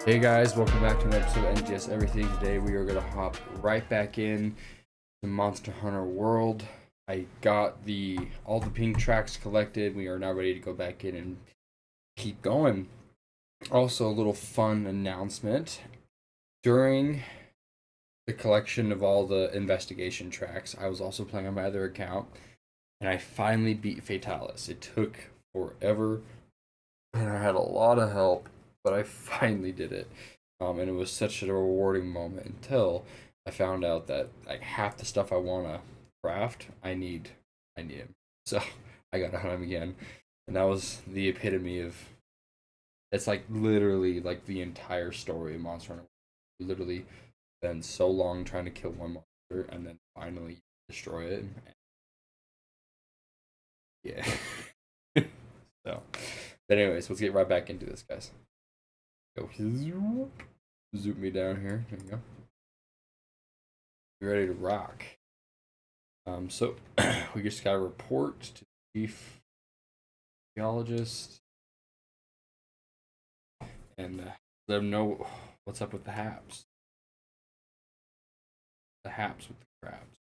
Hey guys, welcome back to an episode of NGS Everything. Today we are going to hop right back in to Monster Hunter World. I got all the pink tracks collected. We are now ready to go back in and keep going. Also, a little fun announcement. During the collection of all the investigation tracks, I was also playing on my other account, and I finally beat Fatalis. It took forever, and I had a lot of help, but I finally did it. And it was such a rewarding moment until I found out that like half the stuff I want to craft, I need him. So I got to hunt him again, and that was the epitome of. It's like literally like the entire story of Monster Hunter. Literally been so long trying to kill one monster and then finally destroy it. Yeah. So, but anyways, let's get right back into this, guys. Go zoom me down here. There we go. We're ready to rock. So we just got a report to the chief geologist and let them know what's up with the haps. The haps with the crabs.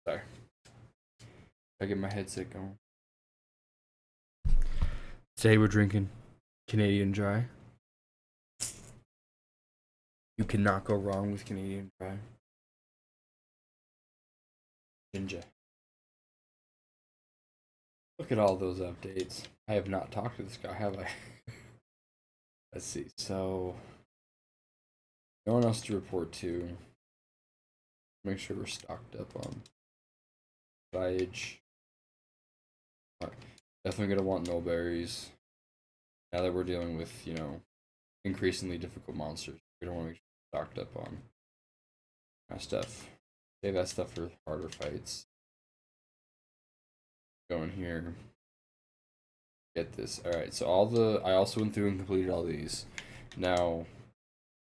Sorry. I get my headset going. Today we're drinking Canadian Dry. You cannot go wrong with Canadian Dry. Ginger. Look at all those updates. I have not talked to this guy, have I? Let's see. So, no one else to report to. Make sure we're stocked up on foliage. Definitely gonna want no berries. Now that we're dealing with, increasingly difficult monsters, we're gonna want to make sure we're stocked up on that stuff. Save that stuff for harder fights. Go in here. Get this. Alright, so I also went through and completed all these. Now,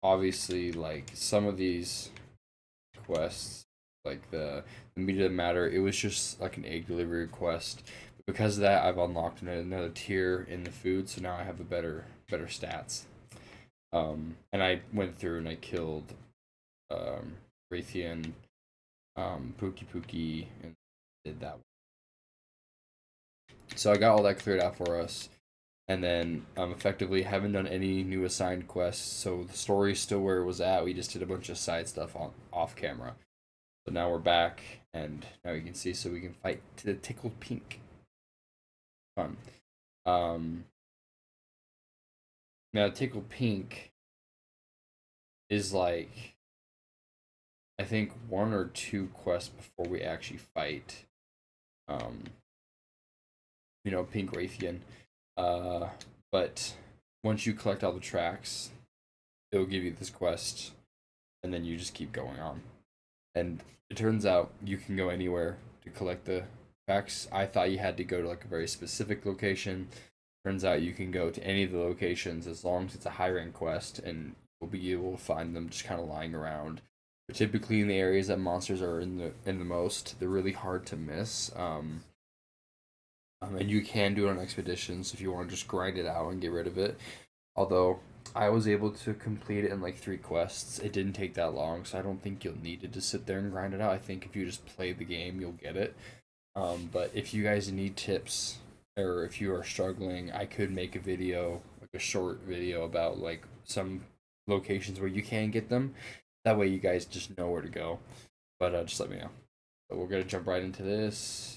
obviously, like, some of these quests, like the meat of the matter, it was just like an egg delivery quest. But because of that, I've unlocked another tier in the food, so now I have a better stats. And I went through and I killed Rathian, Pookie, and did that one. So I got all that cleared out for us. And then effectively haven't done any new assigned quests, so the story's still where it was at. We just did a bunch of side stuff off camera. So now we're back, and now you can see, so we can fight to the tickled pink. Fun. Now tickled pink is like, I think 1 or 2 quests before we actually fight. Pink Rathian. But once you collect all the tracks, it'll give you this quest, and then you just keep going on. And it turns out you can go anywhere to collect the tracks. I thought you had to go to like a very specific location. Turns out you can go to any of the locations as long as it's a high rank quest, and you'll be able to find them just kind of lying around. But typically in the areas that monsters are in the most, they're really hard to miss. And you can do it on expeditions if you want to just grind it out and get rid of it. Although I was able to complete it in like 3 quests. It didn't take that long, so I don't think you'll need to just sit there and grind it out. I think if you just play the game, you'll get it. But if you guys need tips, or if you are struggling, I could make a video, like a short video about like some locations where you can get them. That way you guys just know where to go. But just let me know. But we're gonna jump right into this.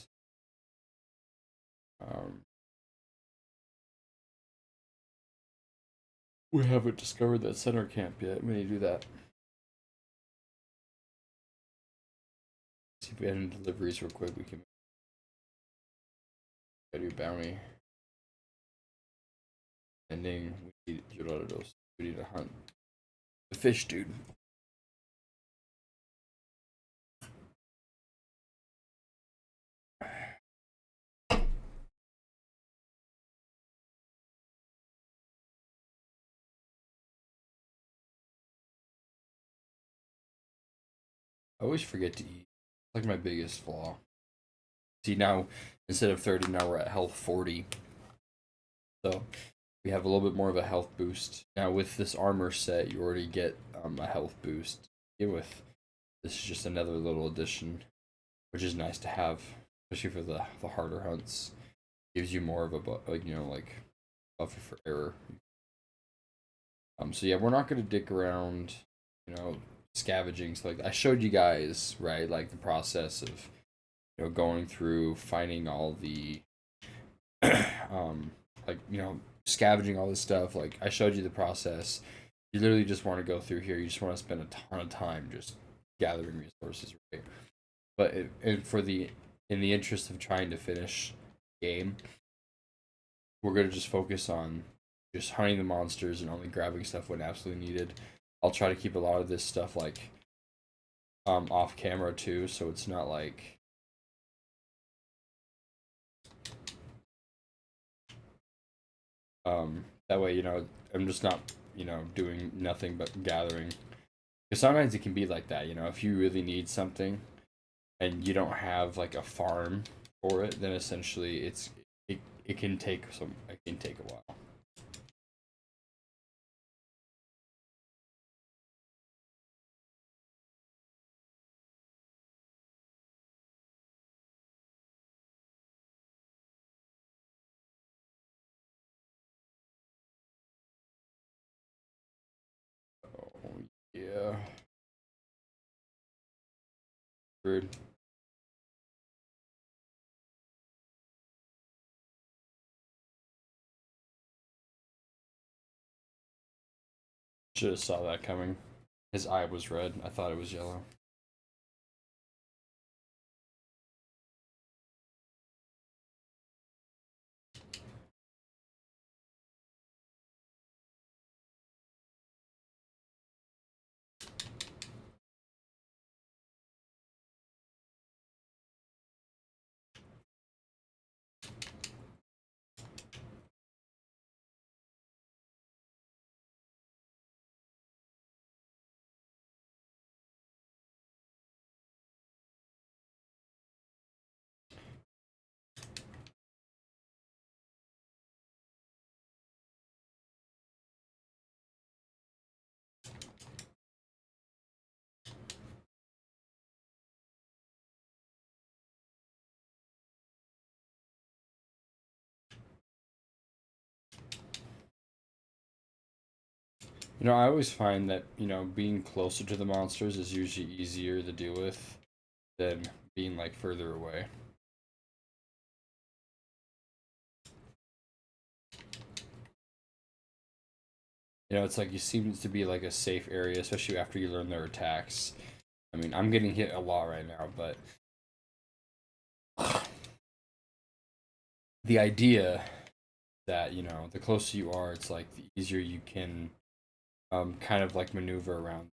We haven't discovered that center camp yet. We need to do that. See if we had any deliveries real quick. We can do bounty. Ending. We need Gyarados. We need to hunt the fish dude. I always forget to eat. It's like my biggest flaw. See, now instead of 30, now we're at health 40. So we have a little bit more of a health boost. Now with this armor set, you already get a health boost. Begin with, this is just another little addition, which is nice to have, especially for the harder hunts. Gives you more of a like like buffer for error. So yeah, we're not gonna dick around, scavenging. So like I showed you guys, right, like the process of going through finding all the like scavenging all this stuff. Like I showed you the process. You literally just want to go through here. You just want to spend a ton of time just gathering resources, right? But in the interest of trying to finish the game, we're gonna just focus on just hunting the monsters and only grabbing stuff when absolutely needed. I'll try to keep a lot of this stuff like off camera too, so it's not like that way I'm just not doing nothing but gathering. Because sometimes it can be like that, if you really need something and you don't have like a farm for it, then essentially it can take a while. Oh yeah. Rude. Should have saw that coming. His eye was red. I thought it was yellow. I always find that, being closer to the monsters is usually easier to deal with than being like further away. It's like you seem to be like a safe area, especially after you learn their attacks. I mean, I'm getting hit a lot right now, but the idea that, the closer you are, it's like the easier you can kind of like maneuver around.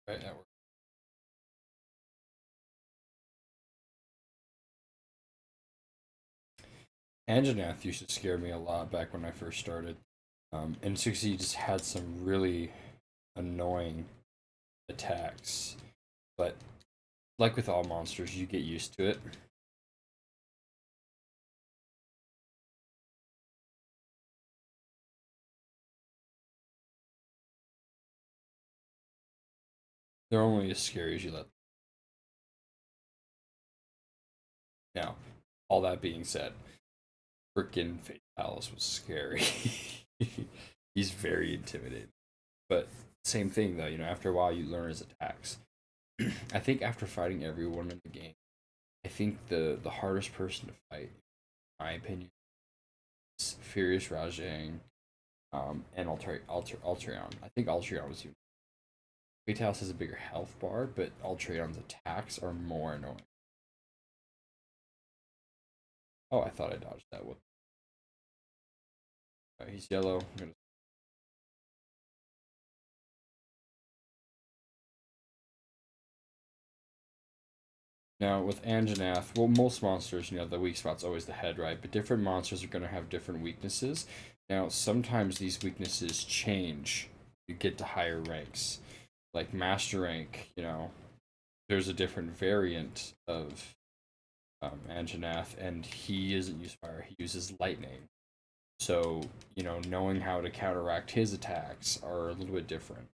Right, that works. Anjanath used to scare me a lot back when I first started. And 60 just had some really annoying attacks. But like with all monsters, you get used to it. They're only as scary as you let them. Now, all that being said, freaking Fate Palace was scary. He's very intimidating. But same thing though, after a while you learn his attacks. I think after fighting everyone in the game, I think the hardest person to fight, in my opinion, is Furious Rajang, and Altreon. I think Altreon was even. Quatos has a bigger health bar, but Altreon's attacks are more annoying. Oh, I thought I dodged that one. He's yellow. Now with Anjanath, well, most monsters, the weak spot's always the head, right? But different monsters are going to have different weaknesses. Now, sometimes these weaknesses change. You get to higher ranks, like master rank. There's a different variant of Anjanath, and he doesn't use fire. He uses lightning. So, knowing how to counteract his attacks are a little bit different.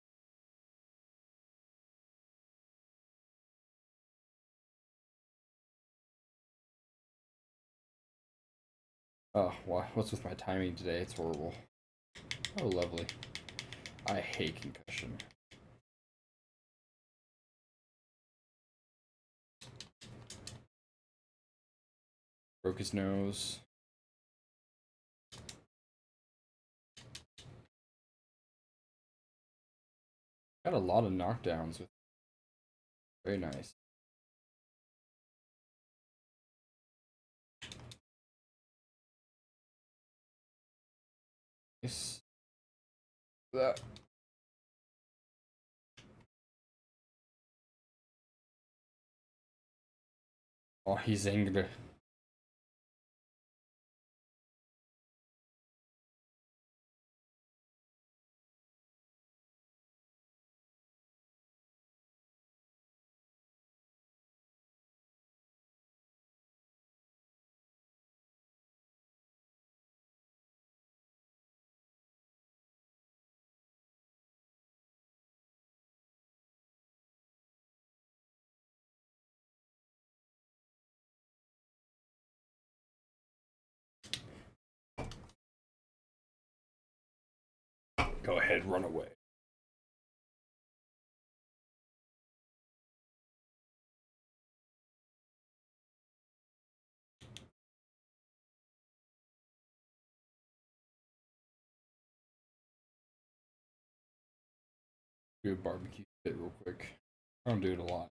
Oh, what's with my timing today? It's horrible. Oh, lovely. I hate concussion. Broke his nose. Got a lot of knockdowns with. Very nice. Nice. That. Oh, he's angry. Go ahead, run away. Do a barbecue pit real quick. I don't do it a lot.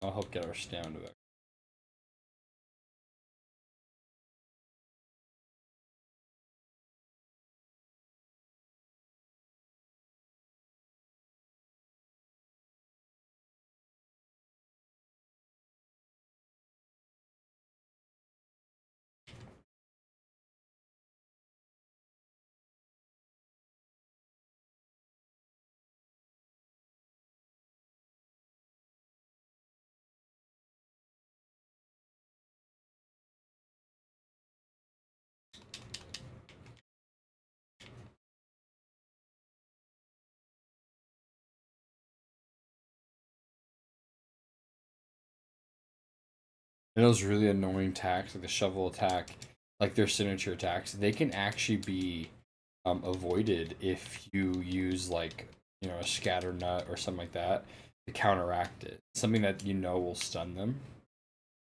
I'll help get our stamina back. And those really annoying attacks, like the shovel attack, like their signature attacks, they can actually be avoided if you use like a scatter nut or something like that to counteract it. Something that will stun them.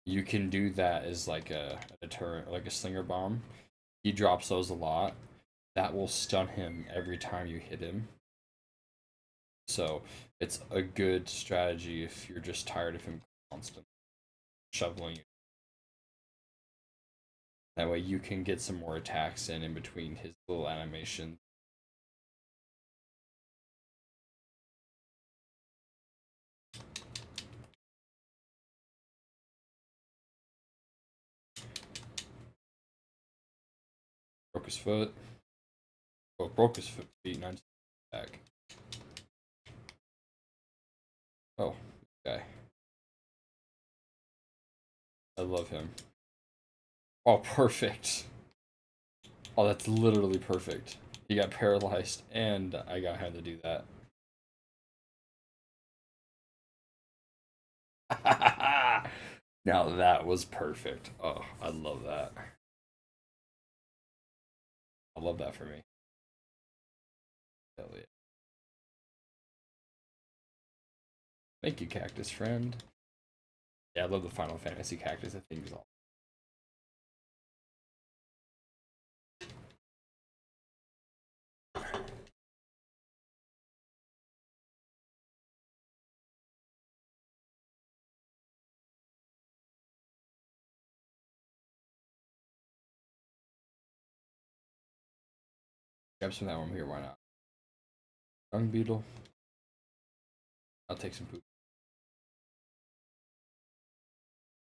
You can do that as like a deterrent, like a slinger bomb. He drops those a lot. That will stun him every time you hit him. So it's a good strategy if you're just tired of him constantly shoveling you. That way you can get some more attacks in between his little animation. Broke his foot. Oh, broke his feet, not his back. Oh, okay. I love him. Oh, perfect. Oh, that's literally perfect. He got paralyzed, and I got him to do that. Now that was perfect. Oh, I love that. I love that for me. Hell yeah. Thank you, cactus friend. Yeah, I love the Final Fantasy cactus. I think is all. Grab some of that one here. Why not? Dung beetle. I'll take some poop.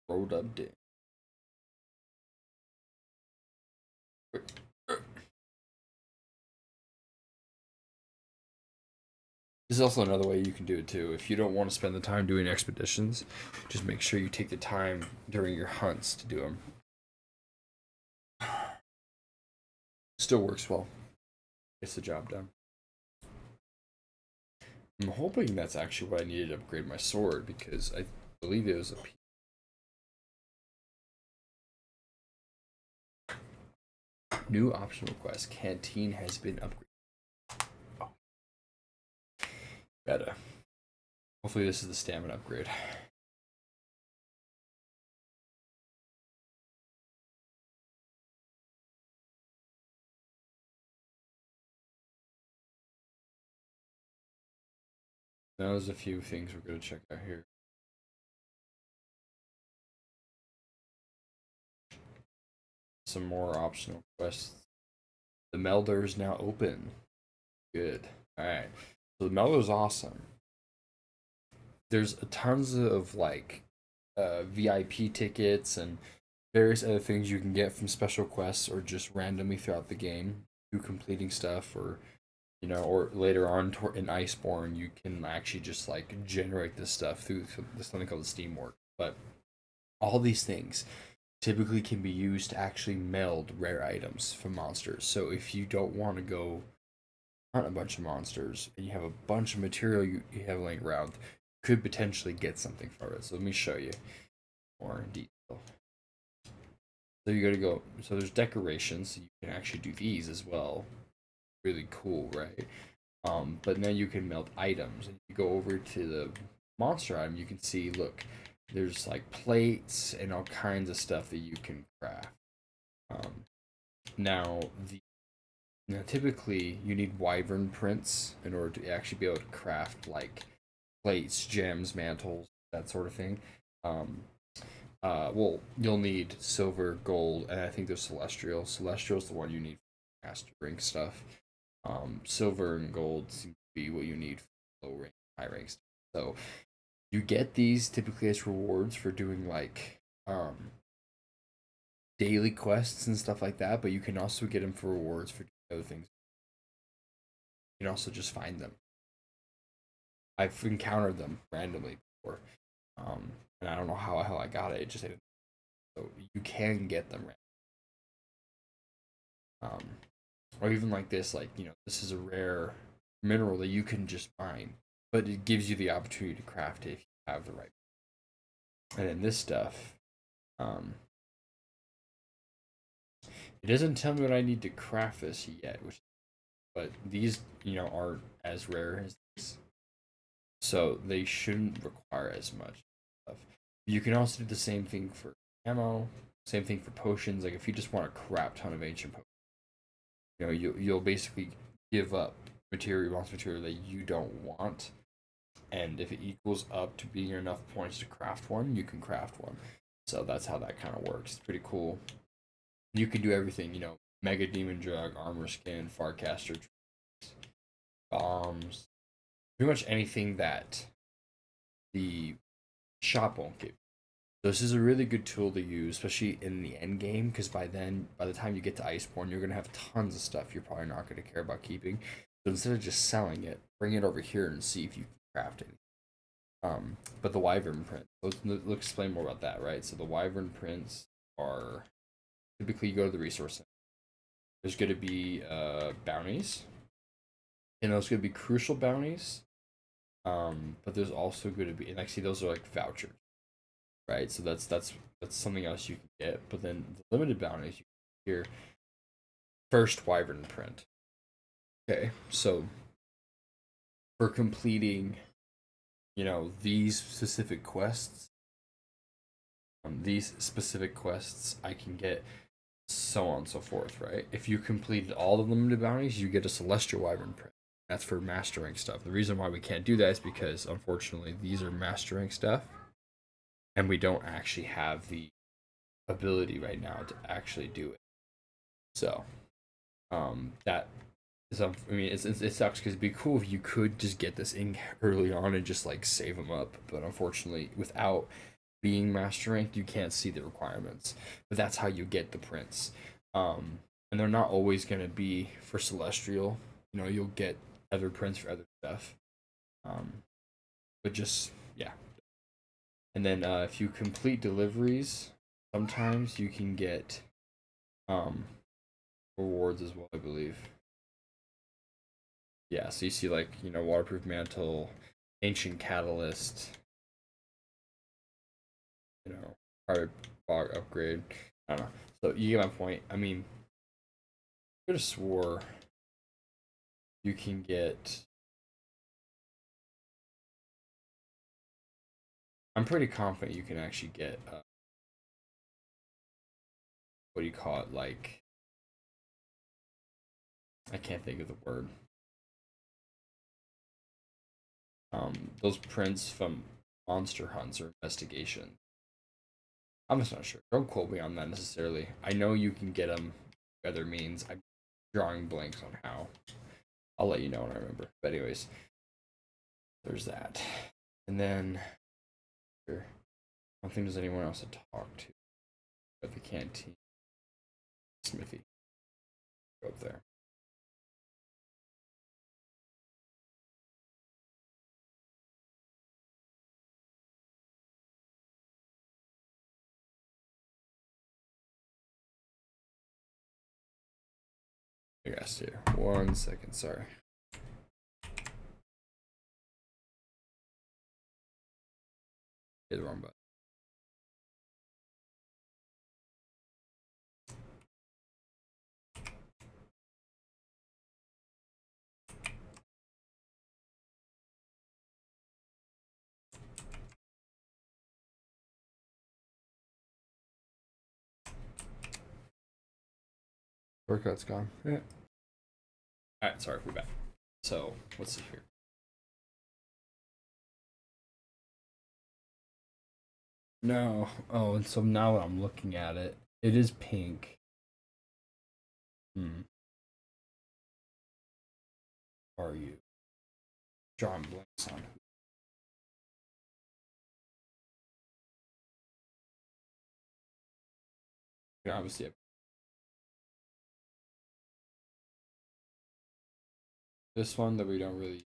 Rolled up dick. This is also another way you can do it too. If you don't want to spend the time doing expeditions, just make sure you take the time during your hunts to do them. Still works well. Gets the job done. I'm hoping that's actually what I needed to upgrade my sword because I believe it was a new optional quest. Canteen has been upgraded. Oh. Better. Hopefully this is the stamina upgrade. Now there's a few things we're going to check out here. Some more optional quests. The Melder is now open. Good. Alright. So the Melder is awesome. There's tons of like VIP tickets and various other things you can get from special quests or just randomly throughout the game through completing stuff or or later on in Iceborne you can actually just like generate this stuff through something called the Steam Work. But all these things typically can be used to actually meld rare items from monsters. So if you don't want to go hunt a bunch of monsters and you have a bunch of material you have laying around, you could potentially get something from it. So let me show you more in detail. So you gotta go. So there's decorations. So you can actually do these as well. Really cool, right? But then you can melt items, and you go over to the monster item. You can see, look, there's like plates and all kinds of stuff that you can craft. Um, now the typically you need wyvern prints in order to actually be able to craft like plates, gems, mantles, that sort of thing. Um, well, you'll need silver, gold, and I think there's celestial. Celestial is the one you need for master rank stuff. Silver and gold seem to be what you need for low rank, high rank stuff. So you get these typically as rewards for doing like daily quests and stuff like that, but you can also get them for rewards for other things. You can also just find them. I've encountered them randomly before, and I don't know how the hell I got it. It just so you can get them. Um, or even like this, like this is a rare mineral that you can just mine, but it gives you the opportunity to craft it if you have the right. And then this stuff, um, it doesn't tell me what I need to craft this yet, but these aren't as rare as these, so they shouldn't require as much stuff. You can also do the same thing for ammo, same thing for potions. Like if you just want a crap ton of ancient potions, you'll basically give up monster material that you don't want, and if it equals up to being enough points to craft one, you can craft one. So that's how that kind of works. It's pretty cool. You can do everything, mega demon drug, armor skin, farcaster, bombs, pretty much anything that the shop won't give. This is a really good tool to use, especially in the end game, because by the time you get to Iceborne, you're gonna have tons of stuff you're probably not gonna care about keeping. So instead of just selling it, bring it over here and see if you can craft it. But the wyvern print. Let's explain more about that, right? So the wyvern prints are typically you go to the resource center. There's going to be bounties, and those going to be crucial bounties. But there's also going to be, and actually those are like vouchers, right? So that's something else you can get. But then the limited bounties, you can hear first wyvern print. Okay, so for completing, these specific quests, I can get so on and so forth, right? If you completed all of the limited bounties, you get a celestial wyvern print. That's for master rank stuff. The reason why we can't do that is because, unfortunately, these are master rank stuff, and we don't actually have the ability right now to actually do it. So, that is, I mean, it sucks because it'd be cool if you could just get this in early on and just like save them up, but unfortunately, without being master ranked, you can't see the requirements. But that's how you get the prints. And they're not always gonna be for celestial. You'll get other prints for other stuff. But just yeah. And then if you complete deliveries, sometimes you can get rewards as well, I believe. Yeah, so you see like, waterproof mantle, ancient catalyst, private fog upgrade. I don't know. So you get my point. I mean, I could have swore you can get. I'm pretty confident you can actually get. What do you call it? Like, I can't think of the word. Those prints from monster hunts or investigation. I'm just not sure. Don't quote me on that necessarily. I know you can get them other means. I'm drawing blanks on how. I'll let you know when I remember. But anyways, there's that. And then I don't think there's anyone else to talk to at the canteen. Smithy. Go up there. I guess here. 1 second, sorry. Hit the wrong button. Workout's gone. Yeah. Alright, sorry, we're back. So, let's see here. No. Oh, and so now I'm looking at it. It is pink. Are you? Drawing blanks on who? Yeah, obviously. This one that we don't really.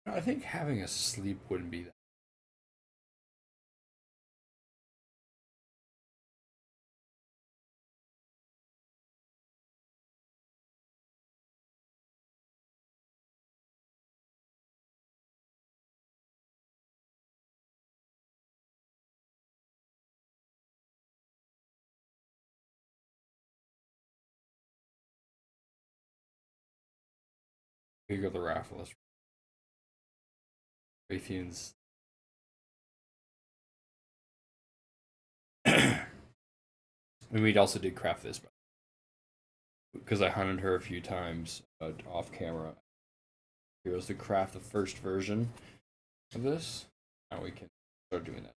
I think having a sleep wouldn't be that. We go the raffle. Rathians. And we also did craft this because I hunted her a few times off camera. Here was to craft the first version of this. Now we can start doing that.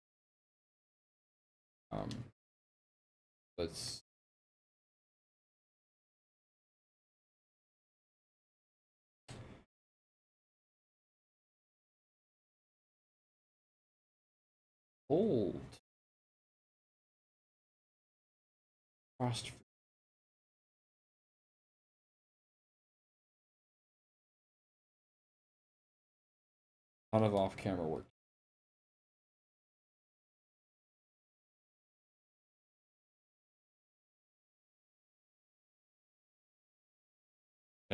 Let's. Hold. Frost. A lot of off-camera work.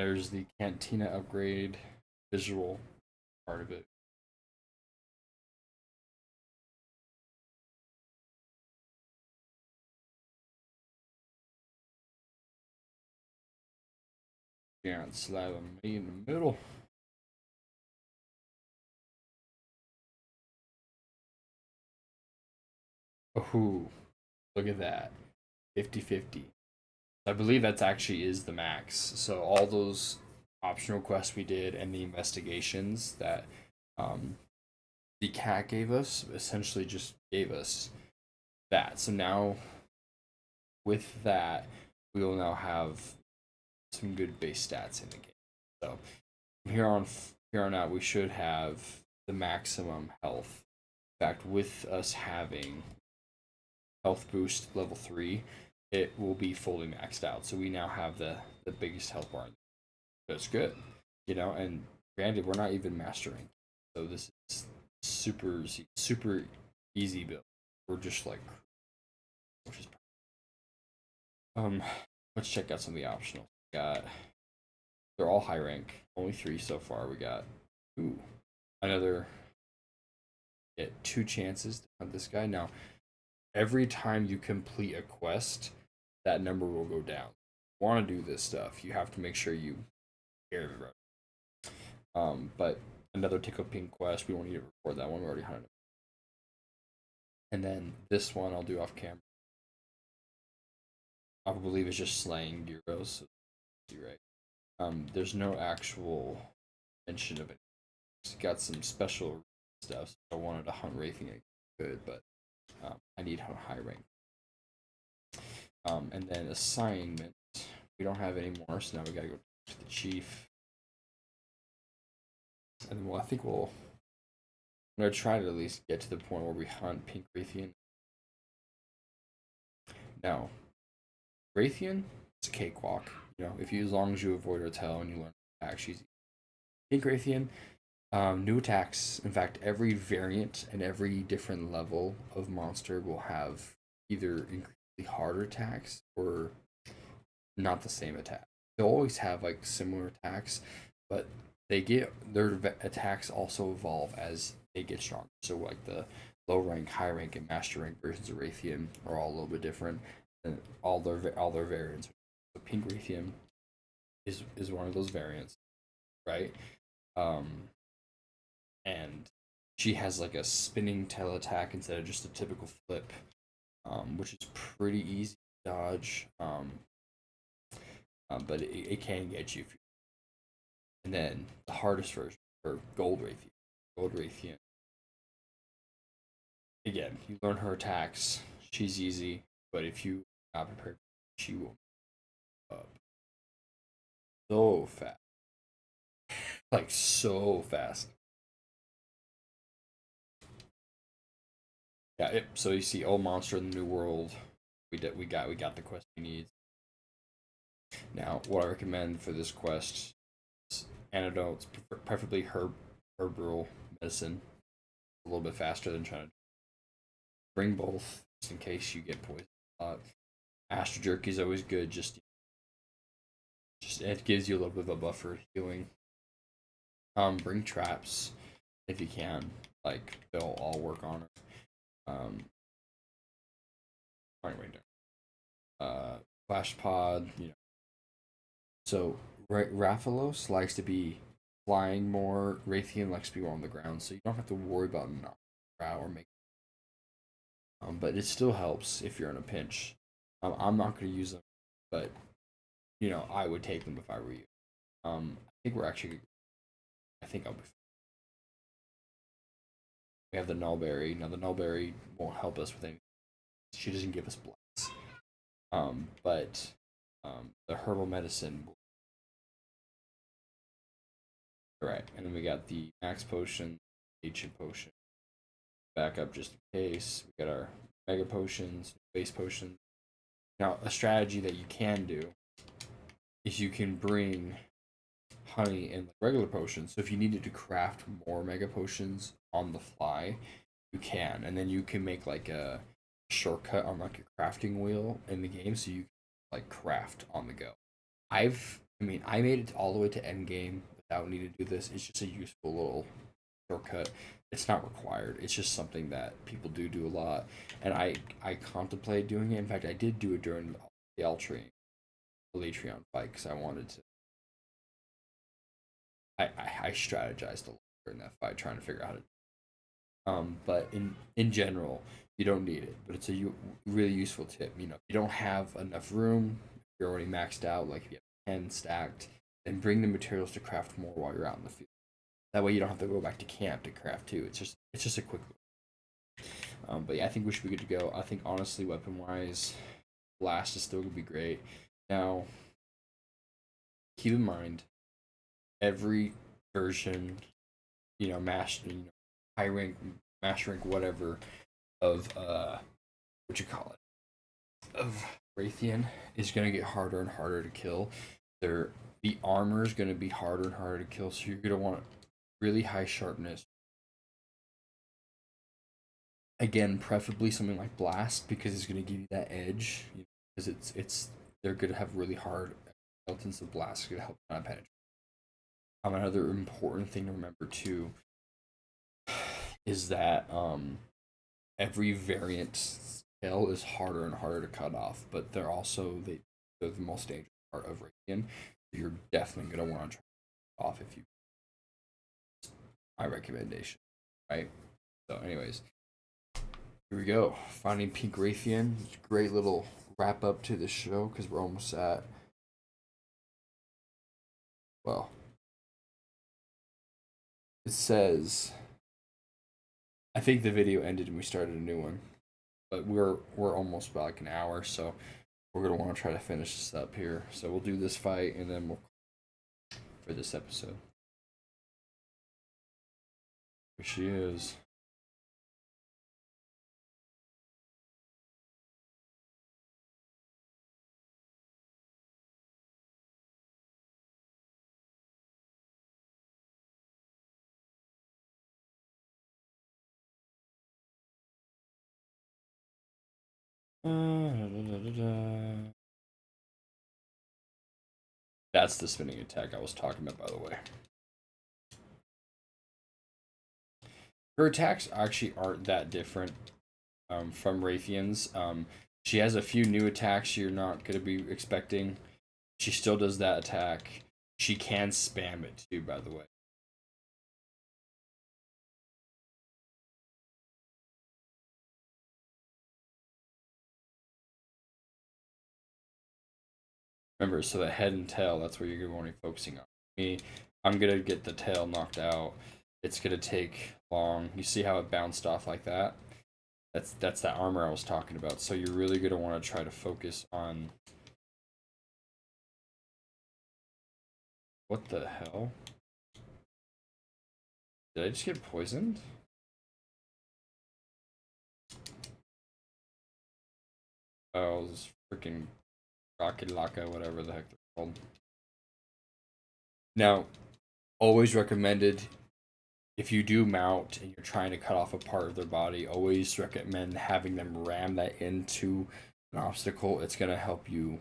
There's the Cantina upgrade visual part of it. Giant slab of meat in the middle. Oh, look at that. 50-50. I believe that's actually is the max. So all those optional quests we did and the investigations that um, the cat gave us essentially just gave us that. So now with that, we will now have some good base stats in the game. So from here on out, we should have the maximum health. In fact, with us having health boost level 3, it will be fully maxed out. So we now have the biggest health bar. That's good, And granted, we're not even mastering, so this is super easy build. We're just like, which is let's check out some of the optionals. We got they're all high rank. Only 3 so far. We got another get 2 chances to hunt this guy. Now, every time you complete a quest, that number will go down. If you want to do this stuff, you have to make sure you care of it. But another tickle pink quest, we won't need to record that one. We already hunted it. And then this one I'll do off camera. I believe it's just slaying Euros. So, right. There's no actual mention of it. It's got some special stuff. So I wanted to hunt Rathian good, but I need high rank. And then assignment. We don't have any more, so now we gotta go to the chief. And well, I think I'm gonna try to at least get to the point where we hunt pink Rathian. Now, Rathian, it's a cakewalk. If you as long as you avoid Rotel and you learn attacks, she's pink Rathian. New attacks. In fact, every variant and every different level of monster will have either incredibly harder attacks or not the same attack. They'll always have like similar attacks, but they get their attacks also evolve as they get stronger. So like the low rank, high rank, and master rank versions of Rathian are all a little bit different, and all their variants. So pink Rathian is one of those variants, right? Um, and she has like a spinning tail attack instead of just a typical flip, which is pretty easy to dodge. But it can get you. And then the hardest version for Gold Rathian. Gold Rathian. Again, you learn her attacks. She's easy, but if you are not prepared, she will up so fast, like so fast. Yeah. So you see, old monster in the new world. We got the quest we need. Now, what I recommend for this quest is antidotes, preferably herbal medicine, a little bit faster than trying to bring both, just in case you get poisoned. Astro Jerky is always good. Just it gives you a little bit of a buffer healing. Bring traps if you can. Like they'll all work on it. Anyway, Flash Pod. So Rathalos likes to be flying more. Rathian likes to be more on the ground, so you don't have to worry about knocking out or making. But it still helps if you're in a pinch. I'm not going to use them, but I would take them if I were you. I think we're actually. I think I'll be. We have the Nullberry. Now the Nullberry won't help us with anything. She doesn't give us blocks. But the herbal medicine. Right, and then we got the max potion, ancient potion, backup just in case. We got our mega potions, base potions. Now, a strategy that you can do is you can bring honey and regular potions. So if you needed to craft more mega potions on the fly, you can, and then you can make like a shortcut on like a crafting wheel in the game, so you can like craft on the go. I've I mean, I made it all the way to end game without needing to do this. It's just a useful little shortcut. It's not required. It's just something that people do a lot, and I contemplated doing it. In fact, I did do it during the Elytrian fight because I wanted to. I strategized a lot during that fight, trying to figure out how to. But in general, you don't need it, but it's a really useful tip. You know, if you don't have enough room, if you're already maxed out, like if you have 10 stacked, then bring the materials to craft more while you're out in the field. That way, you don't have to go back to camp to craft too. It's just a quick. But yeah, I think we should be good to go. I think honestly, weapon wise, blast is still gonna be great. Now, keep in mind every version, master, high rank, master rank, whatever of what you call it, of Rathian is gonna get harder and harder to kill. The armor is gonna be harder and harder to kill, so you're gonna want really high sharpness. Again, preferably something like blast because it's gonna give you that edge. Because it's they're gonna have really hard skeletons of blast. It's gonna help kind of penetrate. Another important thing to remember too is that every variant skill is harder and harder to cut off, but they're the most dangerous part of Radiant. You're definitely gonna want to try off if you my recommendation, right? So, anyways, here we go. Finding Pink Rathian. Great little wrap up to the show because we're almost at well. It says I think the video ended and we started a new one, but we're almost about like an hour, so we're gonna want to try to finish this up here. So we'll do this fight and then we'll for this episode. Here she is. That's the spinning attack I was talking about, by the way. Her attacks actually aren't that different from Rathian's. She has a few new attacks you're not going to be expecting. She still does that attack. She can spam it too, by the way. Remember, so the head and tail, that's where you're going to be focusing on. Me, I'm going to get the tail knocked out. It's going to take long. You see how it bounced off like that? That's that armor I was talking about. So you're really going to want to try to focus on what the hell? Did I just get poisoned? Oh, this freaking Rocket Laka, whatever the heck they're called. Now, always recommended if you do mount and you're trying to cut off a part of their body, always recommend having them ram that into an obstacle. It's going to help you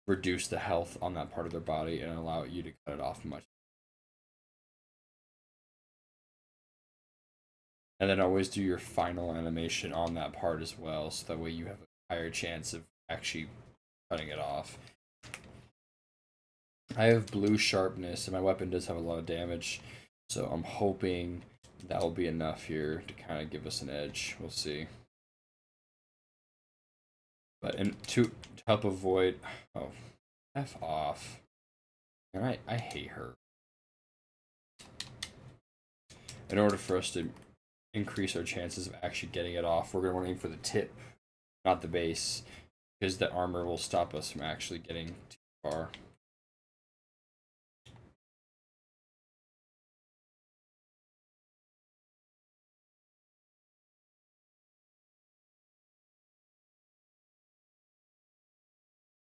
reduce the health on that part of their body and allow you to cut it off much. And then always do your final animation on that part as well, so that way you have a higher chance of actually cutting it off. I have blue sharpness, and my weapon does have a lot of damage, so I'm hoping that will be enough here to kind of give us an edge. We'll see. But to help avoid, oh, F off. And I hate her. In order for us to increase our chances of actually getting it off, we're going to want to aim for the tip, not the base, because the armor will stop us from actually getting too far.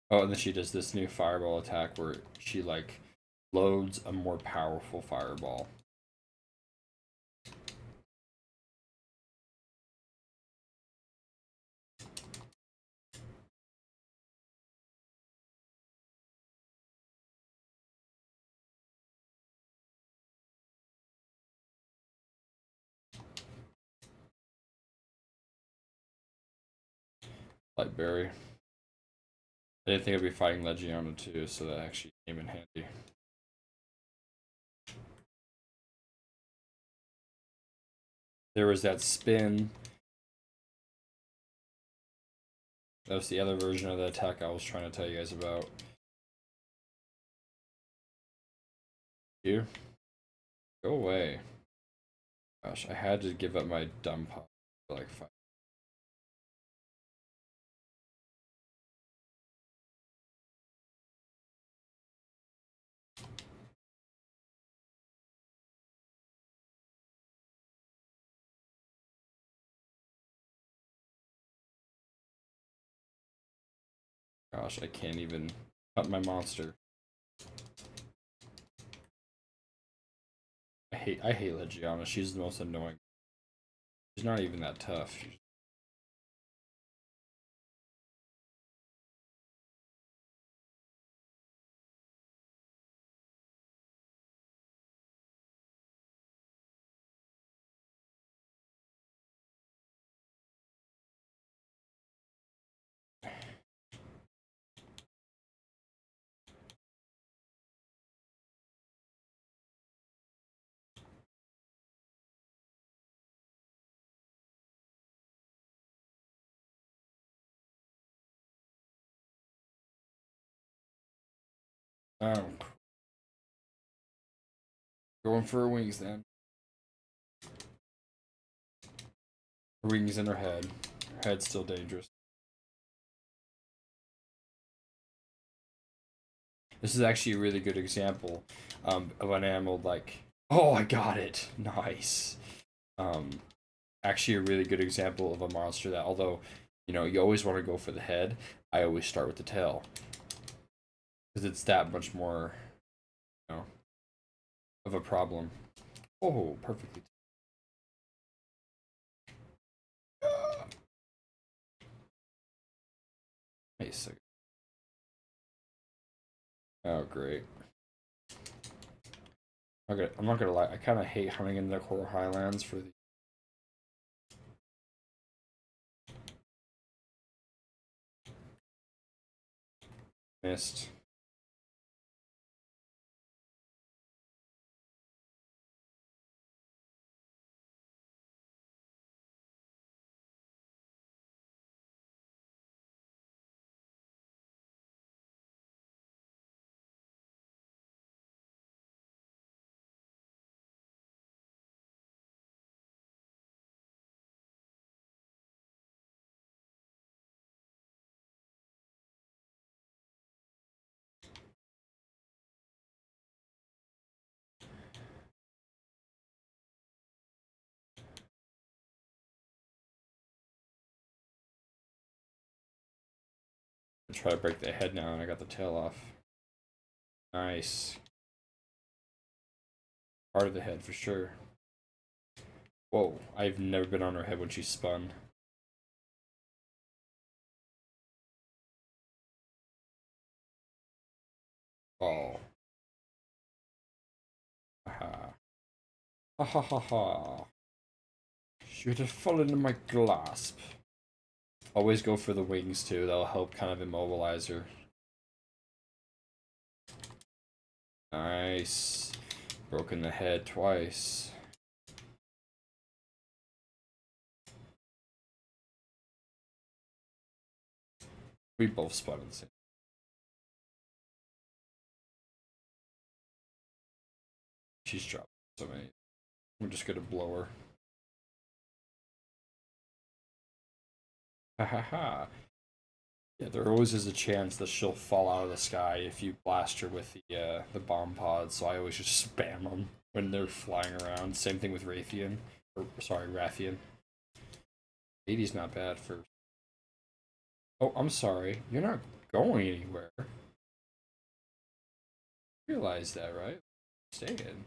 Oh, and then she does this new fireball attack where she like loads a more powerful fireball. Lightberry. I didn't think I'd be fighting Legiona too, so that actually came in handy. There was that spin. That was the other version of the attack I was trying to tell you guys about. You? Go away. Gosh, I had to give up my dumb pop for like 5. Gosh, I can't even cut my monster. I hate Legiana. She's the most annoying. She's not even that tough. Oh, going for her wings then. Her wings in her head. Her head's still dangerous. This is actually a really good example of an animal like. Oh, I got it! Nice. Um, Actually, a really good example of a monster that, although, you always want to go for the head, I always start with the tail because it's that much more, you know, of a problem. Oh, perfectly. Nice. Oh, great. Okay, I'm not gonna lie. I kind of hate hunting in the Coral Highlands for the mist. I try to break the head now, and I got the tail off. Nice. Part of the head for sure. Whoa, I've never been on her head when she spun. Oh. Haha. Ha ha ha ha. Should have fallen in my grasp. Always go for the wings too. That'll help kind of immobilize her. Nice. Broken the head twice. We both spun in the same. She's dropped so many. We're just gonna blow her. Ha ha ha. Yeah, there always is a chance that she'll fall out of the sky if you blast her with the bomb pods. So I always just spam them when they're flying around. Same thing with Rathian, or sorry, Rathian. 80's not bad for. Oh, I'm sorry. You're not going anywhere. You realize that, right? Stay in.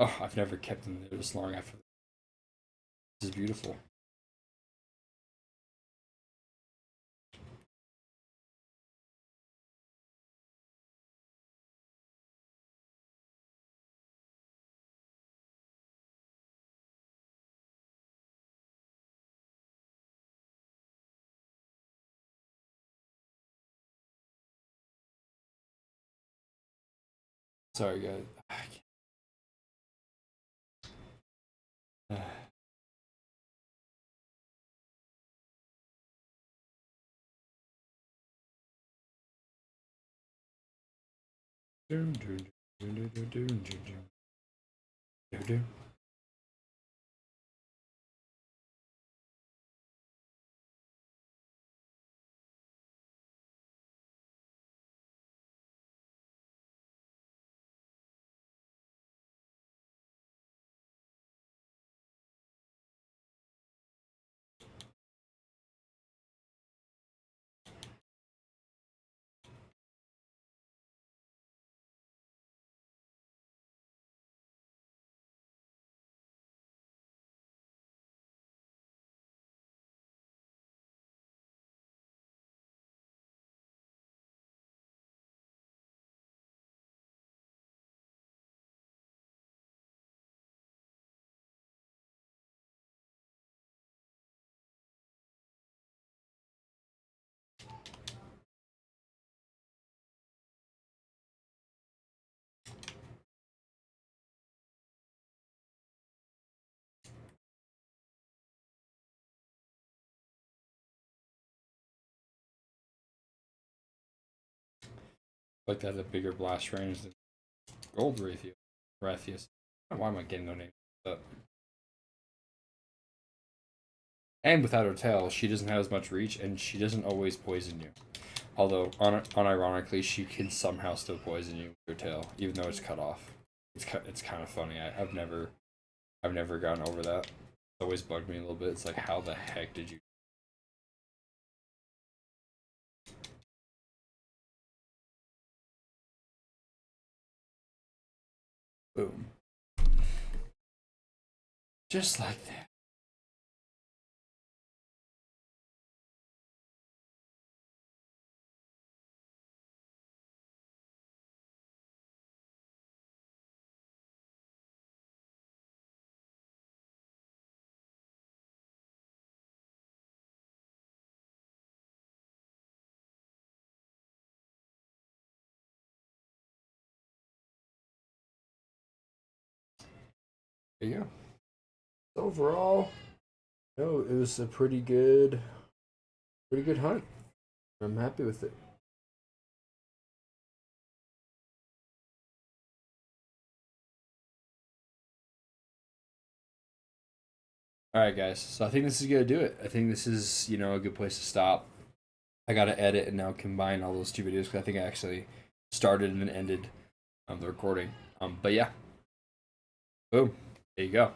Oh, I've never kept them there this long after. This is beautiful. Sorry, guys. Like that, a bigger blast range than gold Rathius. Why am I getting no name? But and without her tail, she doesn't have as much reach, and she doesn't always poison you. Although, unironically, she can somehow still poison you with her tail, even though it's cut off. It's kind of funny. I've never gotten over that. It's always bugged me a little bit. It's like, how the heck did you? Boom. Just like that. There you go. Overall, no, it was a pretty good hunt. I'm happy with it. All right, guys. So I think this is gonna do it. I think this is a good place to stop. I gotta edit and now combine all those two videos because I think I actually started and then ended the recording. But yeah, boom. There you go.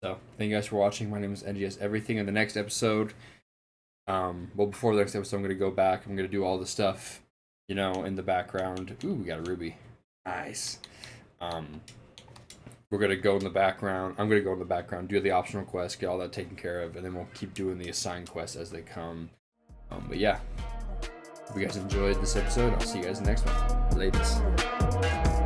So thank you guys for watching. My name is NGS Everything. In the next episode, before the next episode, I'm gonna go back. I'm gonna do all the stuff, in the background. Ooh, we got a ruby. Nice. We're gonna go in the background. I'm gonna go in the background, do the optional quests, get all that taken care of, and then we'll keep doing the assigned quests as they come. But yeah, hope you guys enjoyed this episode. I'll see you guys in the next one. Latest.